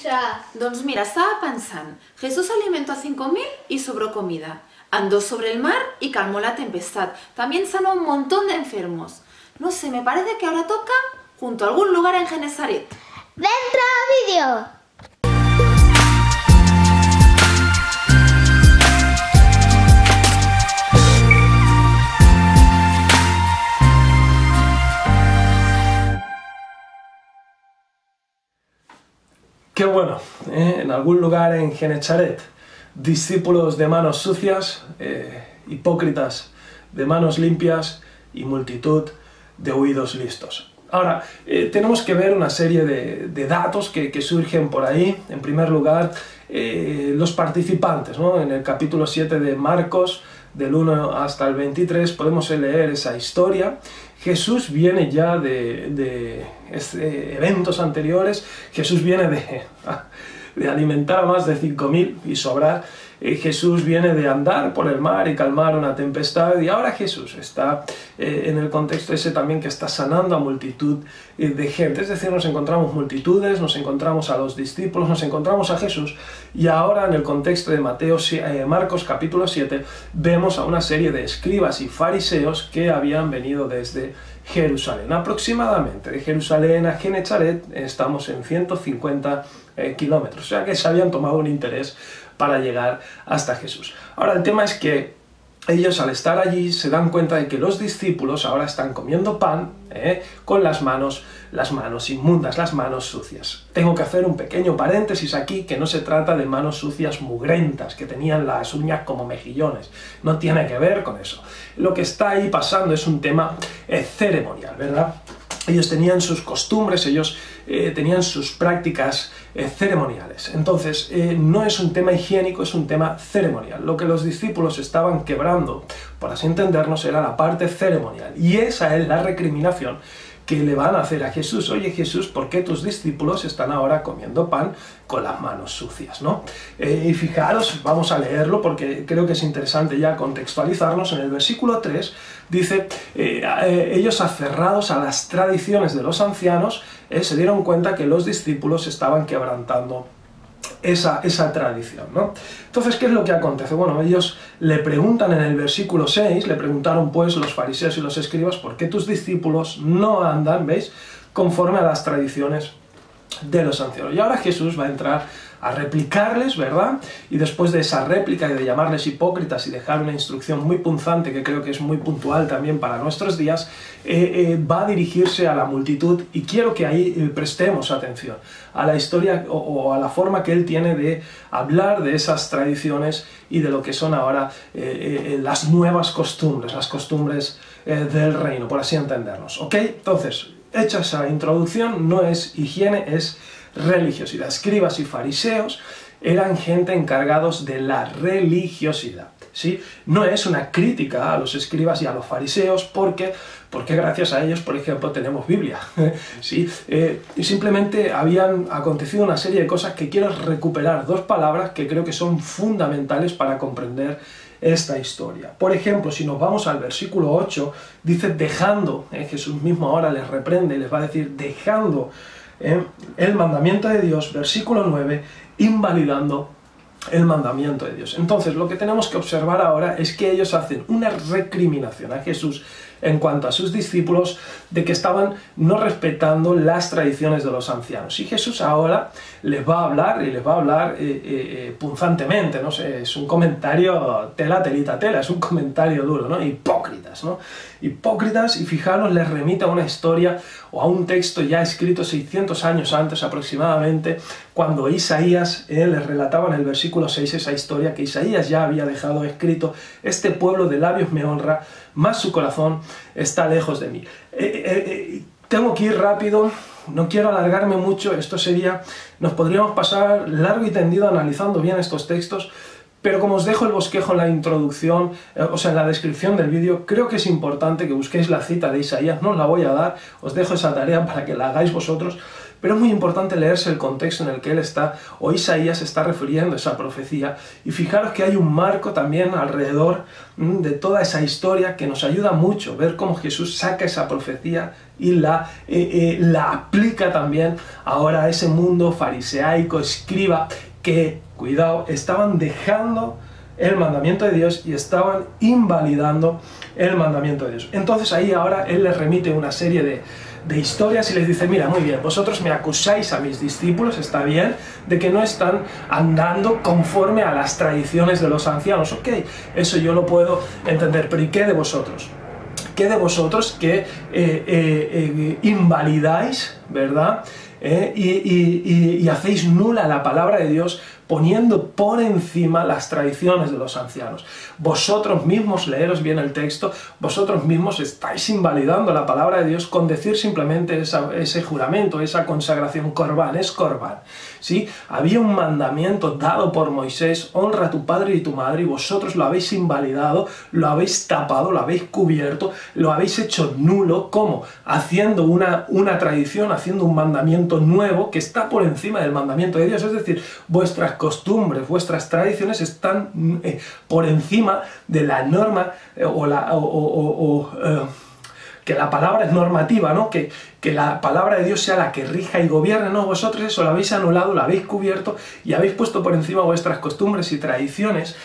mestra? Doncs mira, estaba pensando, Jesús alimentó a 5.000 y sobró comida. Andó sobre el mar y calmó la tempestad. También sanó a un montón de enfermos. No sé, me parece que ahora toca junto a algún lugar en Genesaret. ¡Dentro vídeo! Qué bueno, en algún lugar en Genesaret, discípulos de manos sucias, hipócritas de manos limpias y multitud de oídos listos. Ahora, tenemos que ver una serie de datos que surgen por ahí. En primer lugar, los participantes, ¿no? En el capítulo 7 de Marcos, del 1 hasta el 23, podemos leer esa historia. Jesús viene ya de eventos anteriores. Jesús viene de alimentar a más de 5.000 y sobrar. Jesús viene de andar por el mar y calmar una tempestad, y ahora Jesús está en el contexto ese también que está sanando a multitud de gente. Es decir, nos encontramos multitudes, nos encontramos a los discípulos, nos encontramos a Jesús, y ahora en el contexto de Marcos capítulo 7 vemos a una serie de escribas y fariseos que habían venido desde Jerusalén. Aproximadamente de Jerusalén a Genesaret estamos en 150 kilómetros, o sea que se habían tomado un interés para llegar hasta Jesús. Ahora, el tema es que ellos, al estar allí, se dan cuenta de que los discípulos ahora están comiendo pan con las manos inmundas, las manos sucias. Tengo que hacer un pequeño paréntesis aquí, que no se trata de manos sucias mugrentas, que tenían las uñas como mejillones. No tiene que ver con eso. Lo que está ahí pasando es un tema ceremonial, ¿verdad? Ellos tenían sus costumbres, ellos tenían sus prácticas ceremoniales. Entonces, no es un tema higiénico, es un tema ceremonial. Lo que los discípulos estaban quebrando, por así entendernos, era la parte ceremonial. Y esa es la recriminación que le van a hacer a Jesús. Oye, Jesús, ¿por qué tus discípulos están ahora comiendo pan con las manos sucias, ¿no? Y fijaros, vamos a leerlo porque creo que es interesante ya contextualizarnos. En el versículo 3 dice, ellos aferrados a las tradiciones de los ancianos, se dieron cuenta que los discípulos estaban quebrantando esa tradición, ¿no? Entonces, ¿qué es lo que acontece? Bueno, ellos le preguntan en el versículo 6, le preguntaron pues los fariseos y los escribas, ¿por qué tus discípulos no andan, veis, conforme a las tradiciones de los ancianos? Y ahora Jesús va a entrar a replicarles, ¿verdad? Y después de esa réplica y de llamarles hipócritas y dejar una instrucción muy punzante, que creo que es muy puntual también para nuestros días, va a dirigirse a la multitud, y quiero que ahí prestemos atención a la historia o a la forma que él tiene de hablar de esas tradiciones y de lo que son ahora las nuevas costumbres, las costumbres del reino, por así entendernos, ¿ok? Entonces, hecha esa introducción, no es higiene, es religiosidad. Escribas y fariseos eran gente encargados de la religiosidad, ¿sí? No es una crítica a los escribas y a los fariseos porque gracias a ellos, por ejemplo, tenemos Biblia, ¿sí? Y simplemente habían acontecido una serie de cosas que quiero recuperar, dos palabras que creo que son fundamentales para comprender esta historia. Por ejemplo, si nos vamos al versículo 8, dice dejando, Jesús mismo ahora les reprende y les va a decir dejando el mandamiento de Dios, versículo 9, invalidando el mandamiento de Dios. Entonces, lo que tenemos que observar ahora es que ellos hacen una recriminación a Jesús en cuanto a sus discípulos de que estaban no respetando las tradiciones de los ancianos. Y Jesús ahora les va a hablar, y les va a hablar punzantemente, no sé, es un comentario telita, es un comentario duro, ¿no? Hipócritas, ¿no? Hipócritas, y fijaros, les remite a una historia o a un texto ya escrito 600 años antes aproximadamente, cuando Isaías les relataba en el versículo 6 esa historia que Isaías ya había dejado escrito: este pueblo de labios me honra, mas su corazón está lejos de mí. Tengo que ir rápido, no quiero alargarme mucho, nos podríamos pasar largo y tendido analizando bien estos textos, pero como os dejo el bosquejo en la introducción, o sea, en la descripción del vídeo, creo que es importante que busquéis la cita de Isaías. No os la voy a dar, os dejo esa tarea para que la hagáis vosotros, pero es muy importante leerse el contexto en el que él está, o Isaías está refiriendo a esa profecía, y fijaros que hay un marco también alrededor de toda esa historia que nos ayuda mucho, ver cómo Jesús saca esa profecía y la aplica también ahora a ese mundo fariseico, escriba, que, cuidado, estaban dejando el mandamiento de Dios y estaban invalidando el mandamiento de Dios. Entonces ahí ahora él les remite una serie de historias y les dice, mira, muy bien, vosotros me acusáis a mis discípulos, está bien, de que no están andando conforme a las tradiciones de los ancianos. Ok, eso yo lo puedo entender, pero ¿y qué de vosotros? ¿Qué de vosotros que invalidáis, ¿verdad? Y hacéis nula la palabra de Dios poniendo por encima las tradiciones de los ancianos. Vosotros mismos, leeros bien el texto, vosotros mismos estáis invalidando la palabra de Dios con decir simplemente ese juramento, esa consagración, Corbán, es Corbán. ¿Sí? Había un mandamiento dado por Moisés, honra a tu padre y tu madre, y vosotros lo habéis invalidado, lo habéis tapado, lo habéis cubierto, lo habéis hecho nulo. ¿Cómo? Haciendo una tradición, haciendo un mandamiento nuevo que está por encima del mandamiento de Dios, es decir, vuestras costumbres, vuestras tradiciones están por encima de la norma que la palabra es normativa, ¿no? Que la palabra de Dios sea la que rija y gobierne, ¿no? Vosotros eso lo habéis anulado, lo habéis cubierto y habéis puesto por encima vuestras costumbres y tradiciones,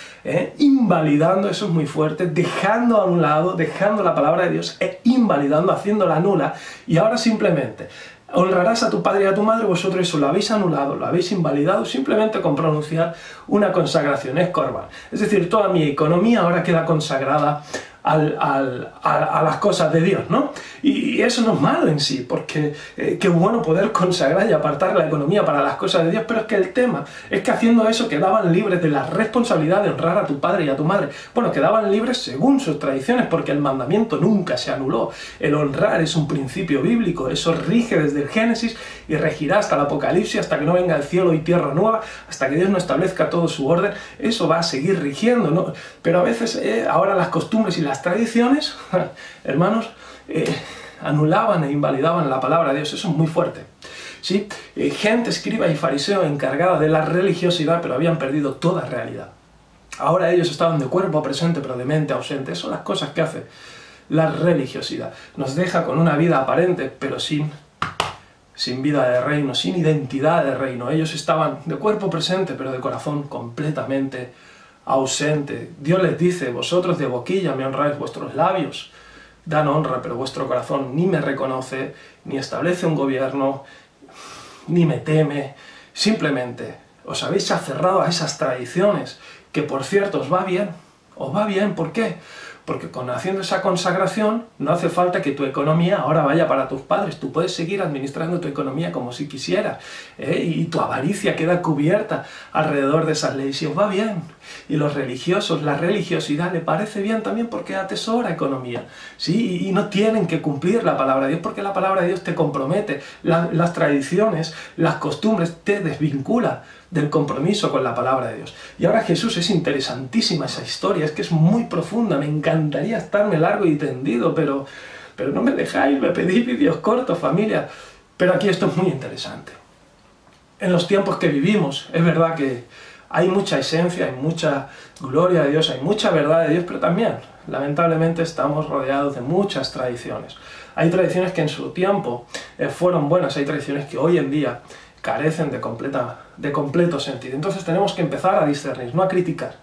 invalidando, eso es muy fuerte, dejando a un lado, dejando la palabra de Dios e invalidando, haciéndola nula, y ahora simplemente honrarás a tu padre y a tu madre, vosotros eso lo habéis anulado, lo habéis invalidado simplemente con pronunciar una consagración, es Corbán. Es decir, toda mi economía ahora queda consagrada a las cosas de Dios, ¿no? Y eso no es malo en sí, porque qué bueno poder consagrar y apartar la economía para las cosas de Dios, pero es que el tema es que haciendo eso quedaban libres de la responsabilidad de honrar a tu padre y a tu madre. Bueno, quedaban libres según sus tradiciones, porque el mandamiento nunca se anuló. El honrar es un principio bíblico, eso rige desde el Génesis y regirá hasta el Apocalipsis, hasta que no venga el cielo y tierra nueva, hasta que Dios no establezca todo su orden, eso va a seguir rigiendo, ¿no? Pero a veces ahora las costumbres y las tradiciones, hermanos, anulaban e invalidaban la palabra de Dios. Eso es muy fuerte, ¿sí? Gente, escriba y fariseo encargada de la religiosidad, pero habían perdido toda realidad. Ahora ellos estaban de cuerpo presente, pero de mente ausente. Esas son las cosas que hace la religiosidad. Nos deja con una vida aparente, pero sin vida de reino, sin identidad de reino. Ellos estaban de cuerpo presente, pero de corazón completamente ausente. Dios les dice, vosotros de boquilla me honráis, vuestros labios dan honra, pero vuestro corazón ni me reconoce, ni establece un gobierno, ni me teme. Simplemente os habéis aferrado a esas tradiciones, que por cierto os va bien, ¿por qué? Porque haciendo esa consagración no hace falta que tu economía ahora vaya para tus padres, tú puedes seguir administrando tu economía como si quisieras, y tu avaricia queda cubierta alrededor de esas leyes y os va bien. Y los religiosos, la religiosidad le parece bien también porque atesora economía, ¿sí? Y no tienen que cumplir la palabra de Dios porque la palabra de Dios te compromete, las tradiciones, las costumbres te desvincula del compromiso con la palabra de Dios. Y ahora Jesús, es interesantísima esa historia, es que es muy profunda, me encantaría estarme largo y tendido, pero no me dejáis, me pedís vídeos cortos, familia. Pero aquí esto es muy interesante. En los tiempos que vivimos, es verdad que hay mucha esencia, hay mucha gloria de Dios, hay mucha verdad de Dios, pero también, lamentablemente, estamos rodeados de muchas tradiciones. Hay tradiciones que en su tiempo fueron buenas, hay tradiciones que hoy en día carecen de completo sentido. Entonces tenemos que empezar a discernir, no a criticar.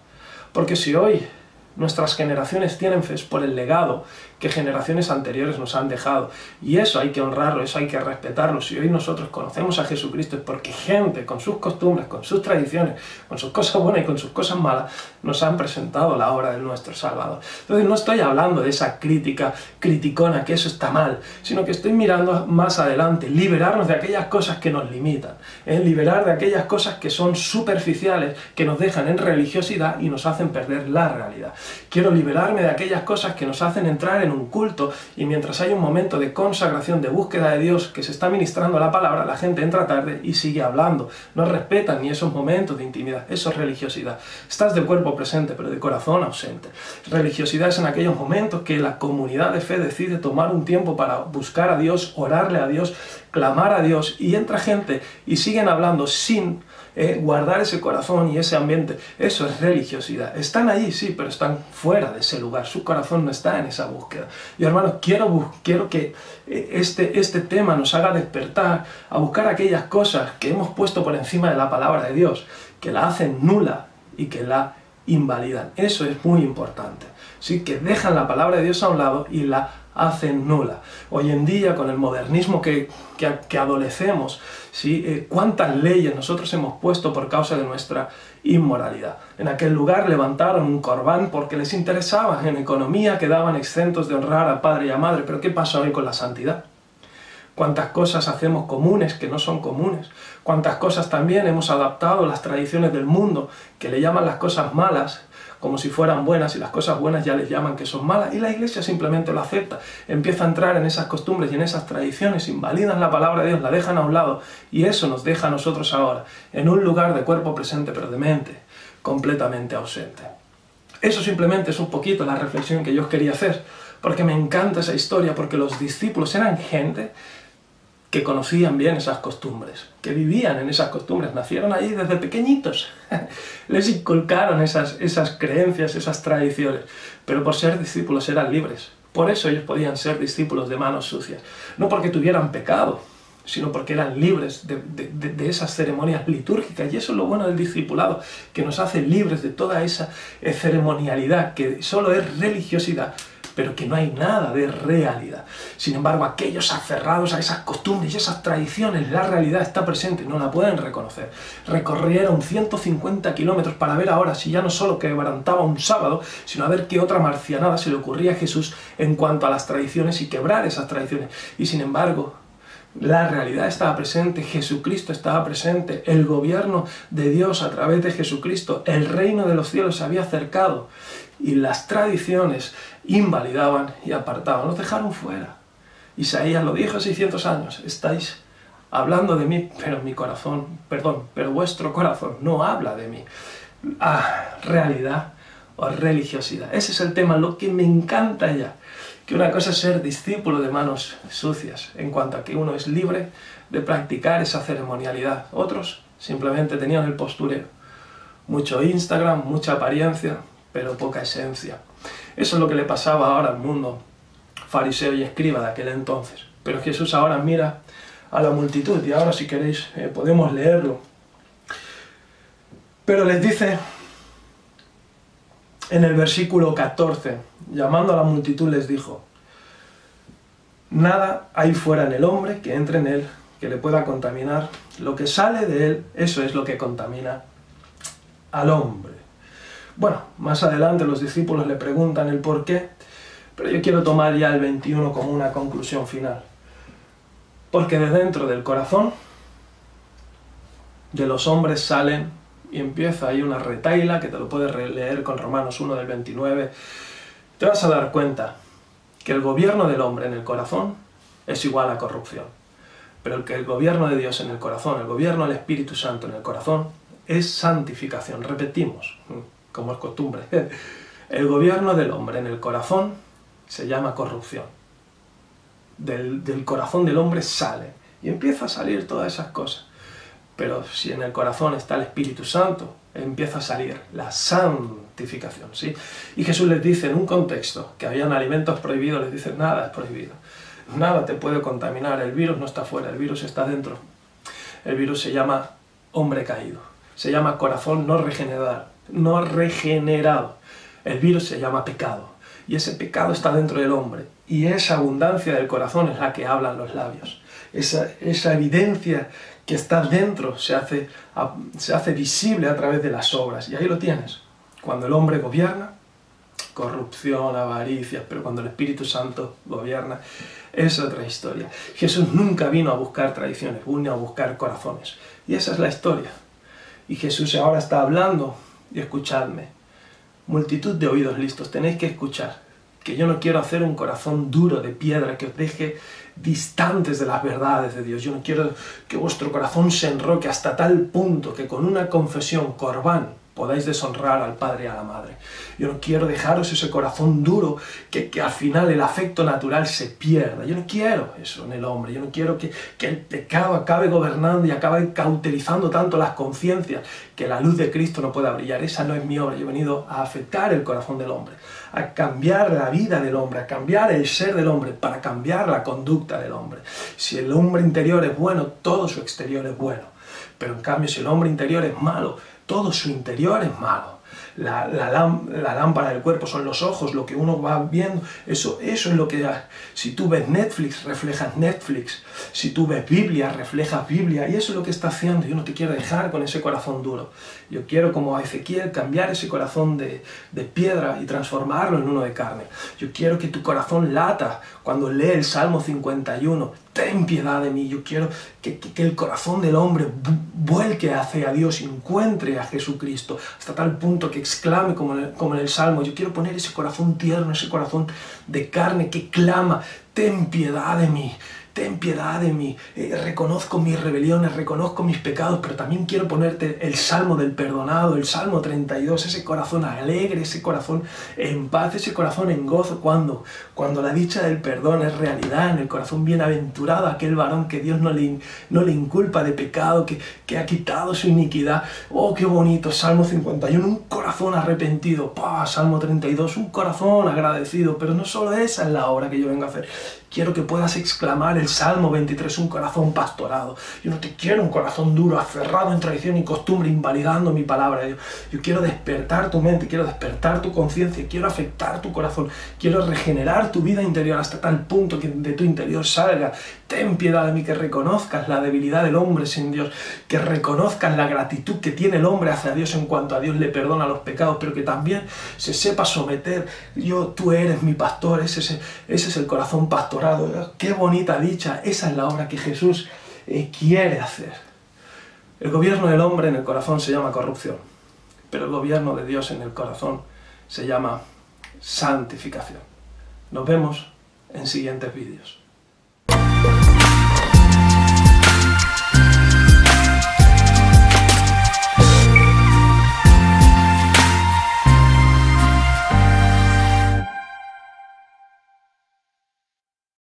Porque si hoy nuestras generaciones tienen fe, es por el legado que generaciones anteriores nos han dejado. Y eso hay que honrarlo, eso hay que respetarlo. Si hoy nosotros conocemos a Jesucristo es porque gente con sus costumbres, con sus tradiciones, con sus cosas buenas y con sus cosas malas, nos han presentado la obra de nuestro Salvador. Entonces no estoy hablando de esa criticona, que eso está mal, sino que estoy mirando más adelante, liberarnos de aquellas cosas que nos limitan, liberar de aquellas cosas que son superficiales, que nos dejan en religiosidad y nos hacen perder la realidad. Quiero liberarme de aquellas cosas que nos hacen entrar en en un culto y mientras hay un momento de consagración, de búsqueda de Dios, que se está ministrando la palabra, la gente entra tarde y sigue hablando. No respetan ni esos momentos de intimidad. Eso es religiosidad. Estás de cuerpo presente, pero de corazón ausente. Religiosidad es en aquellos momentos que la comunidad de fe decide tomar un tiempo para buscar a Dios, orarle a Dios, clamar a Dios, y entra gente y siguen hablando sin guardar ese corazón y ese ambiente. Eso es religiosidad. Están allí, sí, pero están fuera de ese lugar. Su corazón no está en esa búsqueda. Y hermanos, quiero que este tema nos haga despertar a buscar aquellas cosas que hemos puesto por encima de la palabra de Dios, que la hacen nula y que la invalidan. Eso es muy importante. Sí, que dejan la palabra de Dios a un lado y la hacen nula. Hoy en día, con el modernismo que adolecemos, ¿sí? ¿Cuántas leyes nosotros hemos puesto por causa de nuestra inmoralidad? En aquel lugar levantaron un corbán porque les interesaba. En economía quedaban exentos de honrar a padre y a madre. Pero ¿qué pasa hoy con la santidad? ¿Cuántas cosas hacemos comunes que no son comunes? ¿Cuántas cosas también hemos adaptado las tradiciones del mundo, que le llaman las cosas malas como si fueran buenas, y las cosas buenas ya les llaman que son malas, y la Iglesia simplemente lo acepta, empieza a entrar en esas costumbres y en esas tradiciones, invalidan la palabra de Dios, la dejan a un lado, y eso nos deja a nosotros ahora en un lugar de cuerpo presente, pero de mente completamente ausente. Eso simplemente es un poquito la reflexión que yo quería hacer, porque me encanta esa historia, porque los discípulos eran gente que conocían bien esas costumbres, que vivían en esas costumbres, nacieron allí desde pequeñitos, les inculcaron esas creencias, esas tradiciones, pero por ser discípulos eran libres. Por eso ellos podían ser discípulos de manos sucias, no porque tuvieran pecado, sino porque eran libres de esas ceremonias litúrgicas. Y eso es lo bueno del discipulado, que nos hace libres de toda esa ceremonialidad, que solo es religiosidad, pero que no hay nada de realidad. Sin embargo, aquellos aferrados a esas costumbres y esas tradiciones, la realidad está presente, no la pueden reconocer. Recorrieron 150 kilómetros para ver ahora si ya no solo quebrantaba un sábado, sino a ver qué otra marcianada se le ocurría a Jesús en cuanto a las tradiciones y quebrar esas tradiciones. Y sin embargo, la realidad estaba presente, Jesucristo estaba presente, el gobierno de Dios a través de Jesucristo, el reino de los cielos se había acercado, y las tradiciones invalidaban y apartaban, los dejaron fuera. Isaías lo dijo hace 600 años, estáis hablando de mí, pero mi corazón, pero vuestro corazón no habla de mí. Realidad o religiosidad. Ese es el tema, lo que me encanta ya. Que una cosa es ser discípulo de manos sucias, en cuanto a que uno es libre de practicar esa ceremonialidad. Otros simplemente tenían el postureo. Mucho Instagram, mucha apariencia, pero poca esencia. Eso es lo que le pasaba ahora al mundo fariseo y escriba de aquel entonces. Pero Jesús ahora mira a la multitud, y ahora si queréis podemos leerlo. Pero les dice en el versículo 14, llamando a la multitud les dijo: nada hay fuera en el hombre que entre en él, que le pueda contaminar. Lo que sale de él, eso es lo que contamina al hombre. Bueno, más adelante los discípulos le preguntan el por qué, pero yo quiero tomar ya el 21 como una conclusión final. Porque de dentro del corazón de los hombres salen, y empieza ahí una retahíla que te lo puedes leer con Romanos 1 del 29, te vas a dar cuenta que el gobierno del hombre en el corazón es igual a corrupción. Pero que el gobierno de Dios en el corazón, el gobierno del Espíritu Santo en el corazón, es santificación. Repetimos, como es costumbre. El gobierno del hombre en el corazón se llama corrupción. Del corazón del hombre sale, y empieza a salir todas esas cosas. Pero si en el corazón está el Espíritu Santo, empieza a salir la santificación, ¿sí? Y Jesús les dice en un contexto que habían alimentos prohibidos, les dice: nada es prohibido, nada te puede contaminar, el virus no está fuera, el virus está dentro. El virus se llama hombre caído, se llama corazón no regenerado. El virus se llama pecado, y ese pecado está dentro del hombre, y esa abundancia del corazón es la que hablan los labios. Esa evidencia que está dentro se hace visible a través de las obras, y ahí lo tienes. Cuando el hombre gobierna, corrupción, avaricia, pero cuando el Espíritu Santo gobierna, es otra historia. Jesús nunca vino a buscar tradiciones, vino a buscar corazones, y esa es la historia. Y Jesús ahora está hablando, y escuchadme, multitud de oídos listos, tenéis que escuchar. que yo no quiero hacer un corazón duro de piedra que os deje distantes de las verdades de Dios. Yo no quiero que vuestro corazón se enroque hasta tal punto que con una confesión, corbán, podáis deshonrar al padre y a la madre. Yo no quiero dejaros ese corazón duro que al final el afecto natural se pierda. Yo no quiero eso en el hombre. Yo no quiero que el pecado acabe gobernando y acabe cauterizando tanto las conciencias que la luz de Cristo no pueda brillar. Esa no es mi obra. Yo he venido a afectar el corazón del hombre, a cambiar la vida del hombre, a cambiar el ser del hombre para cambiar la conducta del hombre. Si el hombre interior es bueno, todo su exterior es bueno. Pero en cambio, si el hombre interior es malo, todo su interior es malo. La lámpara del cuerpo son los ojos, lo que uno va viendo, eso es lo que... Si tú ves Netflix, reflejas Netflix. Si tú ves Biblia, reflejas Biblia. Y eso es lo que está haciendo. Yo no te quiero dejar con ese corazón duro. Yo quiero, como a Ezequiel, cambiar ese corazón de piedra y transformarlo en uno de carne. Yo quiero que tu corazón lata cuando lee el Salmo 51. Ten piedad de mí. Yo quiero que el corazón del hombre vuelque hacia Dios, encuentre a Jesucristo, hasta tal punto que exclame como en el Salmo. Yo quiero poner ese corazón tierno, ese corazón de carne que clama, ten piedad de mí. Ten piedad de mí, reconozco mis rebeliones, reconozco mis pecados, pero también quiero ponerte el Salmo del perdonado, el Salmo 32, ese corazón alegre, ese corazón en paz, ese corazón en gozo. Cuando la dicha del perdón es realidad en el corazón bienaventurado, aquel varón que Dios no le inculpa de pecado, que ha quitado su iniquidad. Oh, qué bonito, Salmo 51, un corazón arrepentido. ¡Pah! Salmo 32, un corazón agradecido. Pero no solo esa es la obra que yo vengo a hacer. Quiero que puedas exclamar el Salmo 23, un corazón pastorado. Yo no te quiero un corazón duro, aferrado en tradición y costumbre, invalidando mi palabra. Yo quiero despertar tu mente, quiero despertar tu conciencia, quiero afectar tu corazón, quiero regenerar tu vida interior hasta tal punto que de tu interior salga. Ten piedad de mí, que reconozcas la debilidad del hombre sin Dios, que reconozcas la gratitud que tiene el hombre hacia Dios en cuanto a Dios le perdona los pecados, pero que también se sepa someter. Tú eres mi pastor, ese es el corazón pastorado. Qué bonita dicha, esa es la obra que Jesús quiere hacer. El gobierno del hombre en el corazón se llama corrupción, pero el gobierno de Dios en el corazón se llama santificación. Nos vemos en siguientes vídeos.